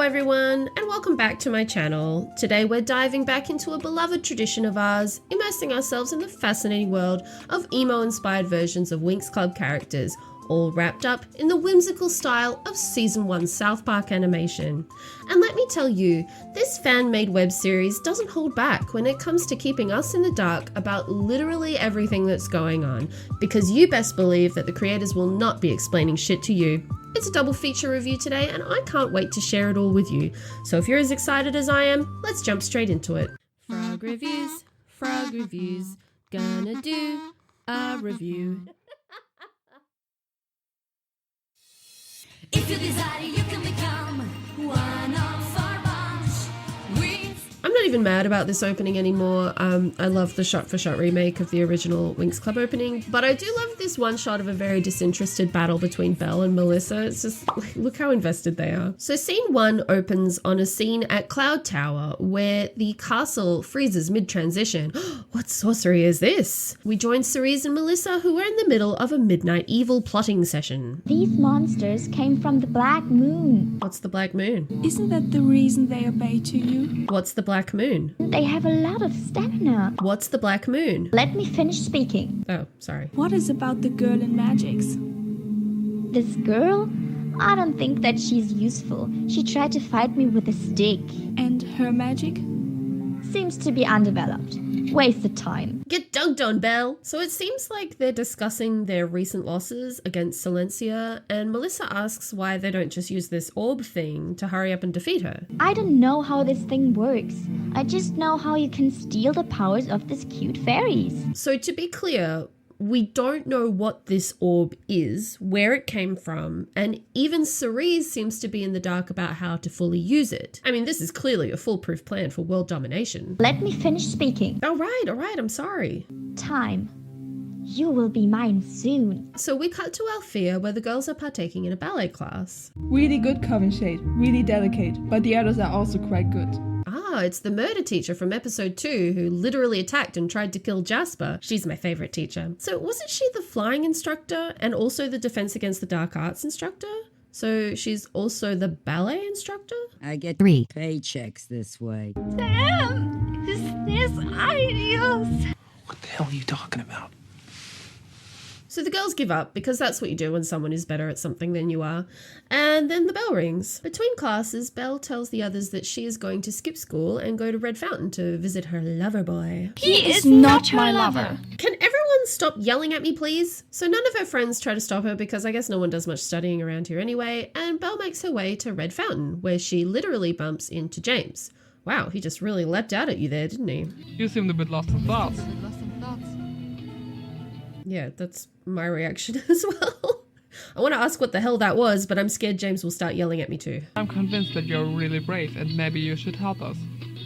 everyone, and welcome back to my channel. Today we're diving back into a beloved tradition of ours, immersing ourselves in the fascinating world of emo-inspired versions of Winx Club characters, all wrapped up in the whimsical style of Season 1 South Park animation. And let me tell you, this fan-made web series doesn't hold back when it comes to keeping us in the dark about literally everything that's going on, because you best believe that the creators will not be explaining shit to you. It's a double feature review today, and I can't wait to share it all with you. So if you're as excited as I am, let's jump straight into it. Frog reviews, gonna do a review. If you desire, you can become one of our bunch. I'm not even mad about this opening anymore. I love the shot-for-shot remake of the original Winx Club opening, but I do love this one shot of a very disinterested battle between Belle and Melissa. It's just, look how invested they are. So scene 1 opens on a scene at Cloud Tower where the castle freezes mid-transition. What sorcery is this? We join Cerise and Melissa, who are in the middle of a midnight evil plotting session. These monsters came from the Black Moon. What's the Black Moon? Isn't that the reason they obey to you? What's the Black Moon? They have a lot of stamina. What's the Black Moon? Let me finish speaking. Oh, sorry. What is about the girl in magics? This girl? I don't think that she's useful. She tried to fight me with a stick. And her magic? Seems to be undeveloped. Wasted time. Get dunked on, Belle! So it seems like they're discussing their recent losses against Silencia, and Melissa asks why they don't just use this orb thing to hurry up and defeat her. I don't know how this thing works. I just know how you can steal the powers of these cute fairies. So to be clear, we don't know what this orb is, where it came from, and even Cerise seems to be in the dark about how to fully use it. I mean, this is clearly a foolproof plan for world domination. Let me finish speaking. All right, I'm sorry. Time. You will be mine soon. So we cut to Althea, where the girls are partaking in a ballet class. Really good, Coven Shade. Really delicate. But the others are also quite good. Ah, it's the murder teacher from episode 2 who literally attacked and tried to kill Jasper. She's my favorite teacher. So wasn't she the flying instructor and also the defense against the dark arts instructor? So she's also the ballet instructor? I get 3 paychecks this way. Sam, is this ideal? What the hell are you talking about? So the girls give up because that's what you do when someone is better at something than you are. And then the bell rings. Between classes, Belle tells the others that she is going to skip school and go to Red Fountain to visit her lover boy. He is not my lover. Can everyone stop yelling at me, please? So none of her friends try to stop her because I guess no one does much studying around here anyway, and Belle makes her way to Red Fountain, where she literally bumps into James. Wow, he just really leapt out at you there, didn't he? You seemed a bit lost in thoughts. Yeah, that's my reaction as well. I want to ask what the hell that was, but I'm scared James will start yelling at me too. I'm convinced that you're really brave and maybe you should help us.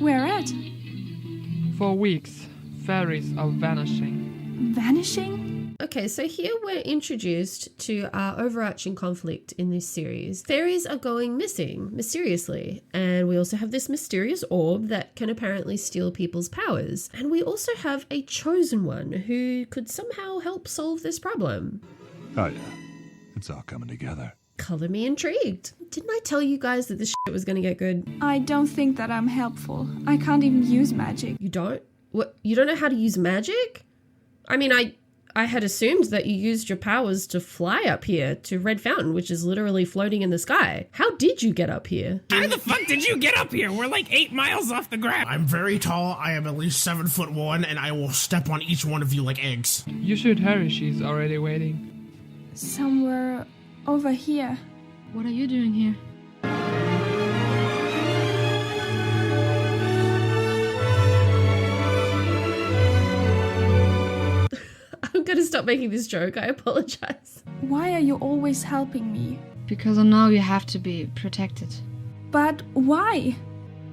Where at? For weeks, fairies are vanishing. Vanishing? Okay, so here we're introduced to our overarching conflict in this series. Fairies are going missing, mysteriously, and we also have this mysterious orb that can apparently steal people's powers. And we also have a chosen one who could somehow help solve this problem. Oh yeah, it's all coming together. Color me intrigued. Didn't I tell you guys that this shit was gonna get good? I don't think that I'm helpful. I can't even use magic. You don't? What? You don't know how to use magic? I mean, I had assumed that you used your powers to fly up here to Red Fountain, which is literally floating in the sky. How did you get up here? How the fuck did you get up here? We're like 8 miles off the ground. I'm very tall, I am at least 7'1", and I will step on each one of you like eggs. You should hurry, she's already waiting. Somewhere over here. What are you doing here? I'm gonna stop making this joke, I apologize. Why are you always helping me? Because I know you have to be protected. But why?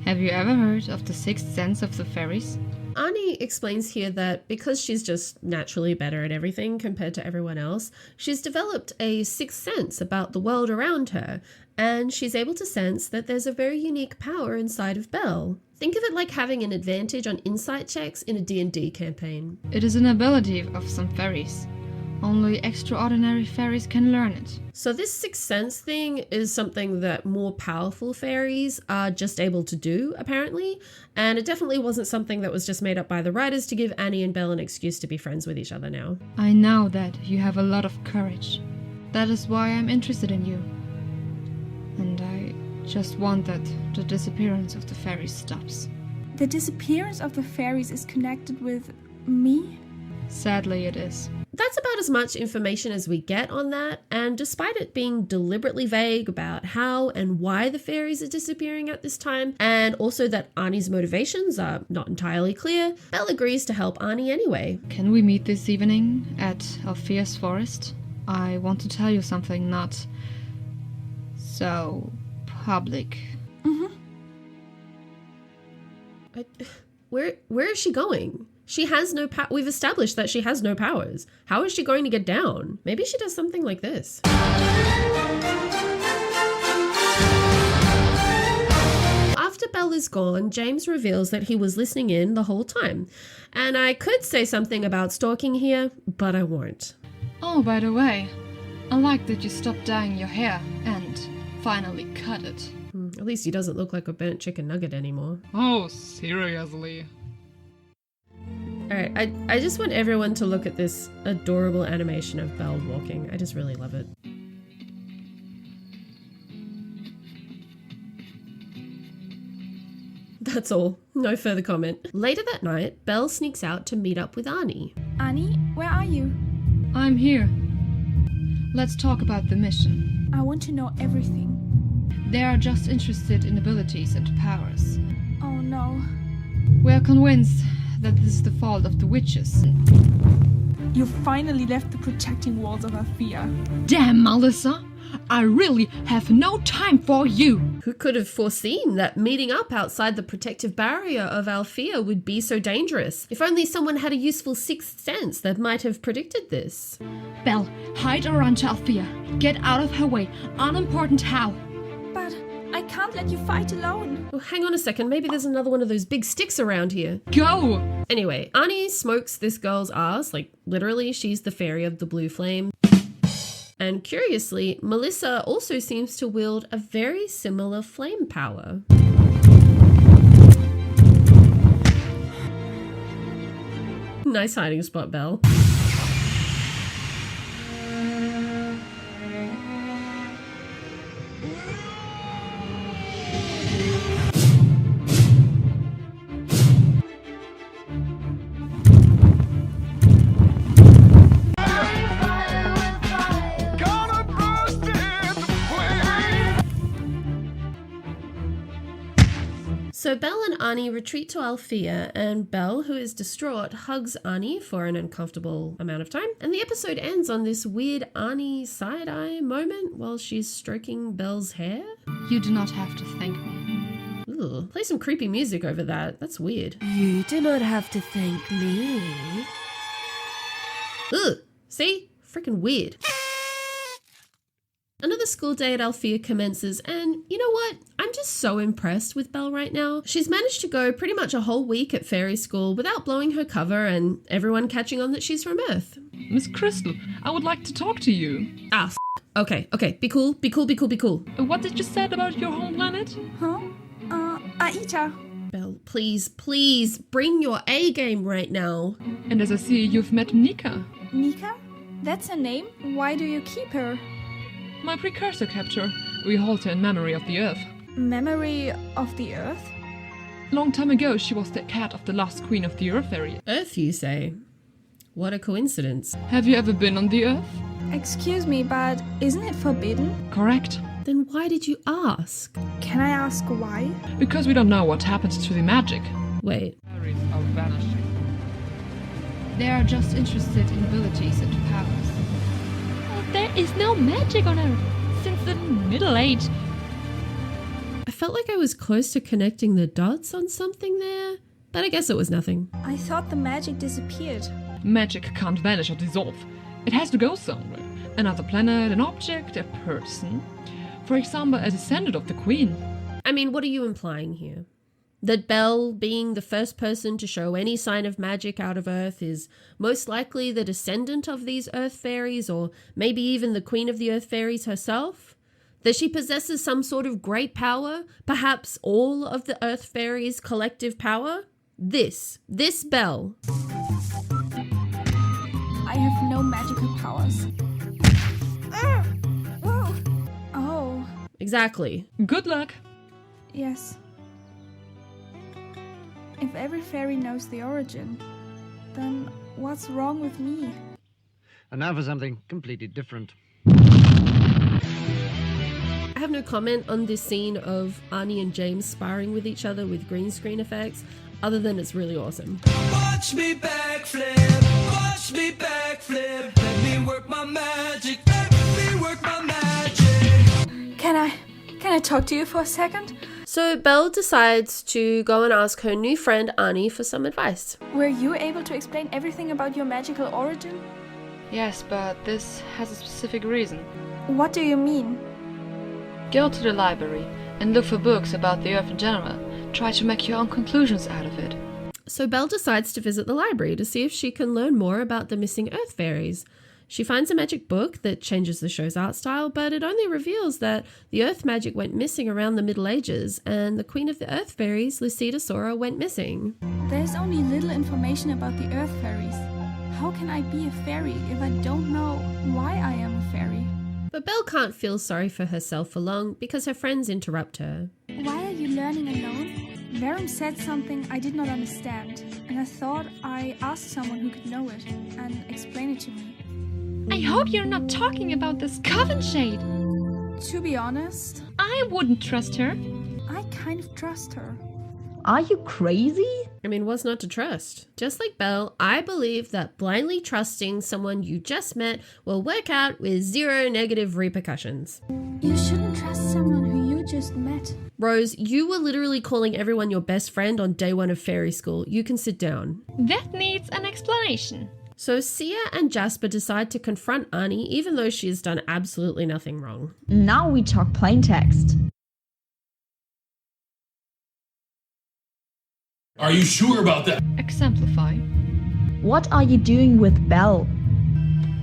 Have you ever heard of the sixth sense of the fairies? Ani explains here that because she's just naturally better at everything compared to everyone else, she's developed a sixth sense about the world around her, and she's able to sense that there's a very unique power inside of Belle. Think of it like having an advantage on insight checks in a D&D campaign. It is an ability of some fairies. Only extraordinary fairies can learn it. So this sixth sense thing is something that more powerful fairies are just able to do, apparently. And it definitely wasn't something that was just made up by the writers to give Annie and Belle an excuse to be friends with each other now. I know that you have a lot of courage. That is why I'm interested in you. And I just want that the disappearance of the fairies stops. The disappearance of the fairies is connected with me? Sadly, it is. That's about as much information as we get on that, and despite it being deliberately vague about how and why the fairies are disappearing at this time, and also that Arnie's motivations are not entirely clear, Belle agrees to help Arnie anyway. Can we meet this evening at Alphea's forest? I want to tell you something not so public. Where is she going? She has no power. We've established that she has no powers. How is she going to get down? Maybe she does something like this. After Belle is gone, James reveals that he was listening in the whole time. And I could say something about stalking here, but I won't. Oh, by the way, I like that you stopped dyeing your hair and finally cut it. At least he doesn't look like a burnt chicken nugget anymore. Oh, seriously? Alright, I just want everyone to look at this adorable animation of Belle walking. I just really love it. That's all. No further comment. Later that night, Belle sneaks out to meet up with Arnie. Annie, where are you? I'm here. Let's talk about the mission. I want to know everything. They are just interested in abilities and powers. Oh no. We are convinced that this is the fault of the witches. You finally left the protecting walls of Althea. Damn, Melissa! I really have no time for you! Who could have foreseen that meeting up outside the protective barrier of Althea would be so dangerous? If only someone had a useful sixth sense that might have predicted this. Belle, hide or run to Althea. Get out of her way. Unimportant how. But I can't let you fight alone. Oh, hang on a second, maybe there's another one of those big sticks around here. Go! Anyway, Arnie smokes this girl's ass, like literally she's the fairy of the blue flame. And curiously, Melissa also seems to wield a very similar flame power. Nice hiding spot, Belle. So Belle and Arnie retreat to Althea, and Belle, who is distraught, hugs Arnie for an uncomfortable amount of time. And the episode ends on this weird Arnie side-eye moment while she's stroking Belle's hair. You do not have to thank me. Ugh, play some creepy music over that. That's weird. You do not have to thank me. Ugh, see? Freaking weird. Another school day at Althea commences, and you know what? I'm just so impressed with Belle right now. She's managed to go pretty much a whole week at fairy school without blowing her cover and everyone catching on that she's from Earth. Miss Crystal, I would like to talk to you. Ah, okay, be cool. What did you say about your home planet? Huh? Aita. Belle, please, bring your A game right now. And as I see, you've met Nika. Nika? That's her name? Why do you keep her? My precursor kept her. We hold her in memory of the Earth. Memory of the Earth? Long time ago, she was the cat of the last queen of the Earth area. Earth, you say? What a coincidence. Have you ever been on the Earth? Excuse me, but isn't it forbidden? Correct. Then why did you ask? Can I ask why? Because we don't know what happens to the magic. Wait. Fairies are vanishing. They are just interested in abilities and powers. There is no magic on Earth since the Middle Age. I felt like I was close to connecting the dots on something there, but I guess it was nothing. I thought the magic disappeared. Magic can't vanish or dissolve. It has to go somewhere. Another planet, an object, a person. For example, a descendant of the Queen. I mean, what are you implying here? That Belle, being the first person to show any sign of magic out of Earth, is most likely the descendant of these Earth fairies, or maybe even the Queen of the Earth fairies herself. That she possesses some sort of great power, perhaps all of the Earth fairies' collective power. This Belle. I have no magical powers. Oh. Exactly. Good luck. Yes. If every fairy knows the origin, then what's wrong with me? And now for something completely different. I have no comment on this scene of Arnie and James sparring with each other with green screen effects, other than it's really awesome. Watch me backflip, watch me backflip, let me work my magic, let me work my magic. Can I talk to you for a second? So Belle decides to go and ask her new friend Arnie for some advice. Were you able to explain everything about your magical origin? Yes, but this has a specific reason. What do you mean? Go to the library and look for books about the Earth in general. Try to make your own conclusions out of it. So Belle decides to visit the library to see if she can learn more about the missing Earth fairies. She finds a magic book that changes the show's art style, but it only reveals that the Earth magic went missing around the Middle Ages, and the Queen of the Earth fairies, Lucida Sora, went missing. There's only little information about the Earth fairies. How can I be a fairy if I don't know why I am a fairy? But Belle can't feel sorry for herself for long because her friends interrupt her. Why are you learning alone? Verum said something I did not understand, and I thought I asked someone who could know it and explain it to me. I hope you're not talking about this coven shade. To be honest, I wouldn't trust her. I kind of trust her. Are you crazy? I mean, what's not to trust? Just like Belle, I believe that blindly trusting someone you just met will work out with zero negative repercussions. You shouldn't trust someone who you just met. Rose, you were literally calling everyone your best friend on day one of fairy school. You can sit down. That needs an explanation. So Sia and Jasper decide to confront Arnie even though she has done absolutely nothing wrong. Now we talk plain text. Are you sure about that? Exemplify. What are you doing with Belle?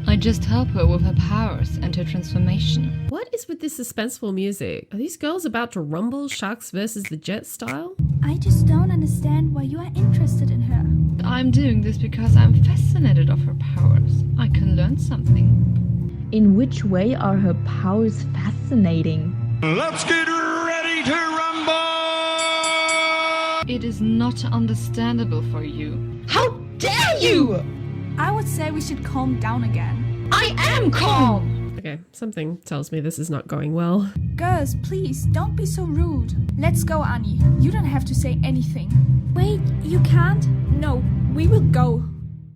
I just help her with her powers and her transformation. What is with this suspenseful music? Are these girls about to rumble Sharks versus the Jets style? I just don't understand why you are interested in her. I'm doing this because I'm fascinated of her powers. I can learn something. In which way are her powers fascinating? Let's get ready to rumble! It is not understandable for you. How dare you! I would say we should calm down again. I am calm! Okay, something tells me this is not going well. Girls, please, don't be so rude. Let's go, Annie. You don't have to say anything. Wait, you can't? No, we will go.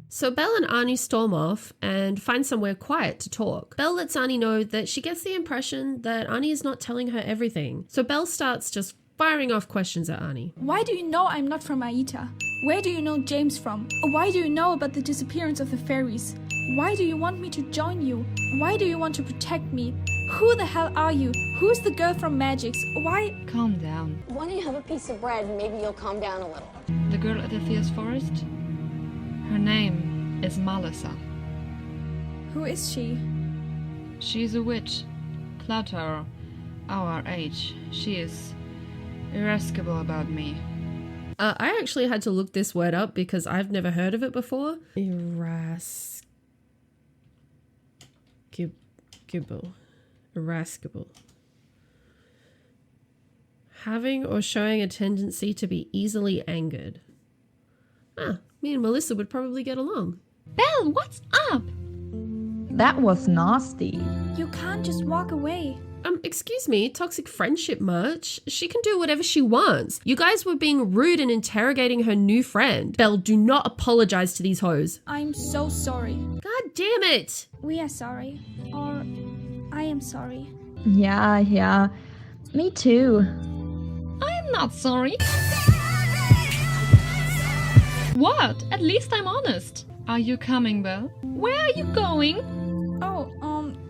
So Belle and Arnie storm off and find somewhere quiet to talk. Belle lets Arnie know that she gets the impression that Arnie is not telling her everything. So Belle starts just firing off questions at Arnie. Why do you know I'm not from Aita? Where do you know James from? Why do you know about the disappearance of the fairies? Why do you want me to join you? Why do you want to protect me? Who the hell are you? Who's the girl from Magix? Why? Calm down. Why don't you have a piece of bread and maybe you'll calm down a little? The girl at the Fierce Forest? Her name is Melissa. Who is she? She is a witch. Cloud Tower. Our age. She is irascible about me. I actually had to look this word up because I've never heard of it before. Irascible. Having or showing a tendency to be easily angered. Me and Melissa would probably get along. Belle, what's up? That was nasty. You can't just walk away. Excuse me, toxic friendship much? She can do whatever she wants. You guys were being rude and interrogating her new friend. Belle, do not apologize to these hoes. I'm so sorry. God damn it. We are sorry. Or I am sorry. Yeah. Me too. I'm not sorry. What? At least I'm honest. Are you coming, Belle? Where are you going? Oh,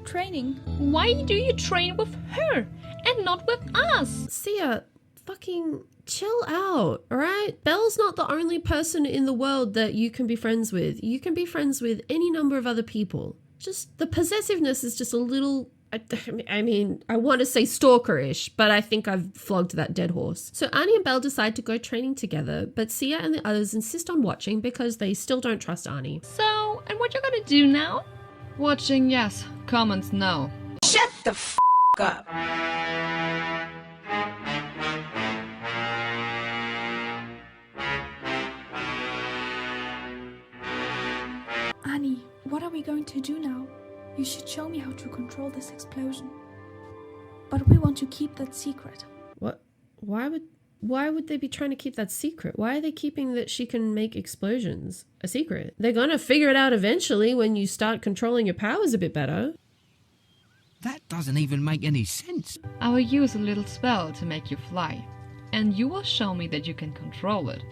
training. Why do you train with her and not with us? Sia, fucking chill out, alright? Belle's not the only person in the world that you can be friends with. You can be friends with any number of other people. Just the possessiveness is just a little... I mean, I want to say stalkerish, but I think I've flogged that dead horse. So Arnie and Belle decide to go training together, but Sia and the others insist on watching because they still don't trust Arnie. So, and what you're gonna do now? Watching, yes. Comments, no. Shut the f up. Annie, what are we going to do now? You should show me how to control this explosion. But we want to keep that secret. What? Why would they be trying to keep that secret? Why are they keeping that she can make explosions a secret? They're gonna figure it out eventually when you start controlling your powers a bit better. That doesn't even make any sense. I will use a little spell to make you fly, and you will show me that you can control it.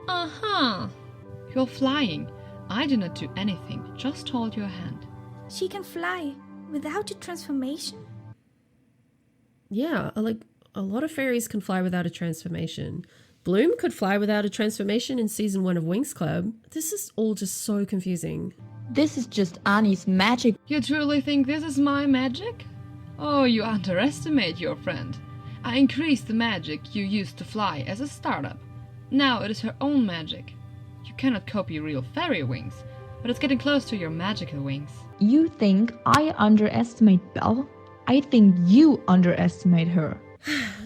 Uh-huh. You're flying. I did not do anything, just hold your hand. She can fly without a transformation? Yeah, like a lot of fairies can fly without a transformation. Bloom could fly without a transformation in season 1 of Winx Club. This is all just so confusing. This is just Annie's magic. You truly think this is my magic? Oh, you underestimate your friend. I increased the magic you used to fly as a startup. Now it is her own magic. You cannot copy real fairy wings, but it's getting close to your magical wings. You think I underestimate Belle? I think you underestimate her.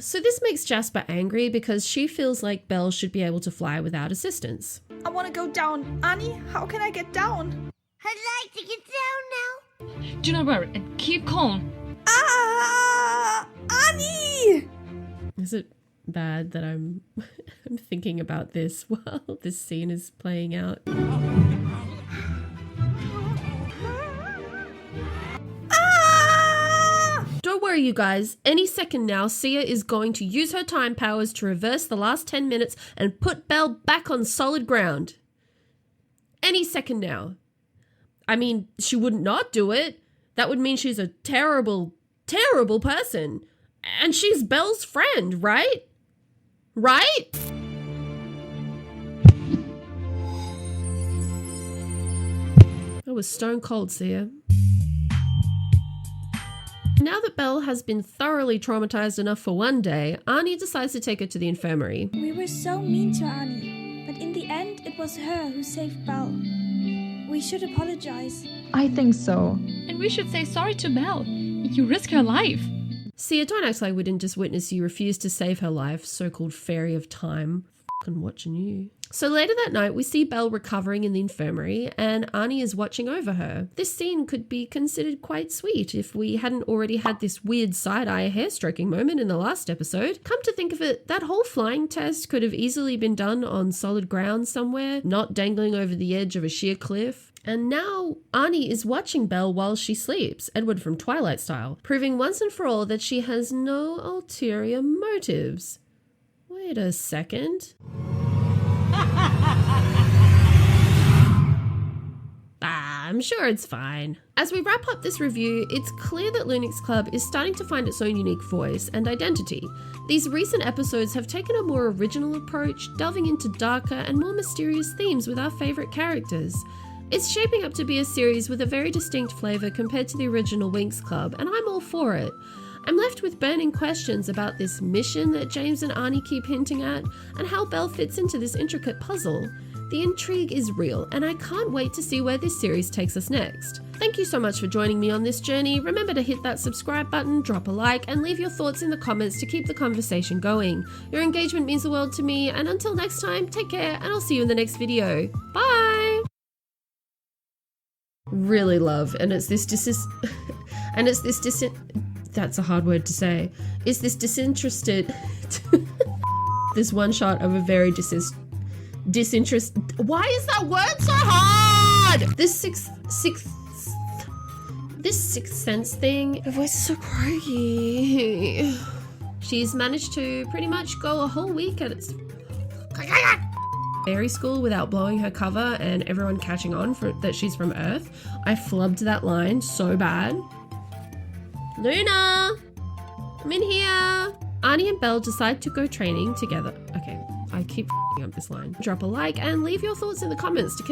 So this makes Jasper angry because she feels like Belle should be able to fly without assistance. I want to go down. Annie, how can I get down? I'd like to get down now. Do not worry and keep calm. Ah! Annie! Is it bad that I'm thinking about this while this scene is playing out? Don't worry, you guys. Any second now, Sia is going to use her time powers to reverse the last 10 minutes and put Belle back on solid ground. Any second now. I mean, she wouldn't not do it. That would mean she's a terrible, terrible person. And she's Belle's friend, right? Right? That was stone cold, Sia. Now that Belle has been thoroughly traumatized enough for one day, Arnie decides to take her to the infirmary. We were so mean to Annie, but in the end it was her who saved Belle. We should apologize. I think so. And we should say sorry to Belle. You risk her life. Sia, don't act like we didn't just witness you refuse to save her life, so-called fairy of time. Fucking watching you. So later that night, we see Belle recovering in the infirmary, and Arnie is watching over her. This scene could be considered quite sweet if we hadn't already had this weird side-eye hair-stroking moment in the last episode. Come to think of it, that whole flying test could have easily been done on solid ground somewhere, not dangling over the edge of a sheer cliff. And now Arnie is watching Belle while she sleeps, Edward from Twilight style, proving once and for all that she has no ulterior motives. Wait a second. I'm sure it's fine. As we wrap up this review, it's clear that Lunix Club is starting to find its own unique voice and identity. These recent episodes have taken a more original approach, delving into darker and more mysterious themes with our favourite characters. It's shaping up to be a series with a very distinct flavour compared to the original Winx Club, and I'm all for it. I'm left with burning questions about this mission that James and Arnie keep hinting at, and how Belle fits into this intricate puzzle. The intrigue is real, and I can't wait to see where this series takes us next. Thank you so much for joining me on this journey. Remember to hit that subscribe button, drop a like, and leave your thoughts in the comments to keep the conversation going. Your engagement means the world to me, and until next time, take care, and I'll see you in the next video. Bye! Really love, and it's this that's a hard word to say. It's this disinterested this one shot of a very disinterest. Why is that word so hard? This sixth sense thing. Her voice is so croaky. She's managed to pretty much go a whole week at its fairy school without blowing her cover and everyone catching on that she's from Earth. I flubbed that line so bad. Luna! I'm in here! Arnie and Belle decide to go training together. Okay, I keep f***ing up this line. Drop a like and leave your thoughts in the comments to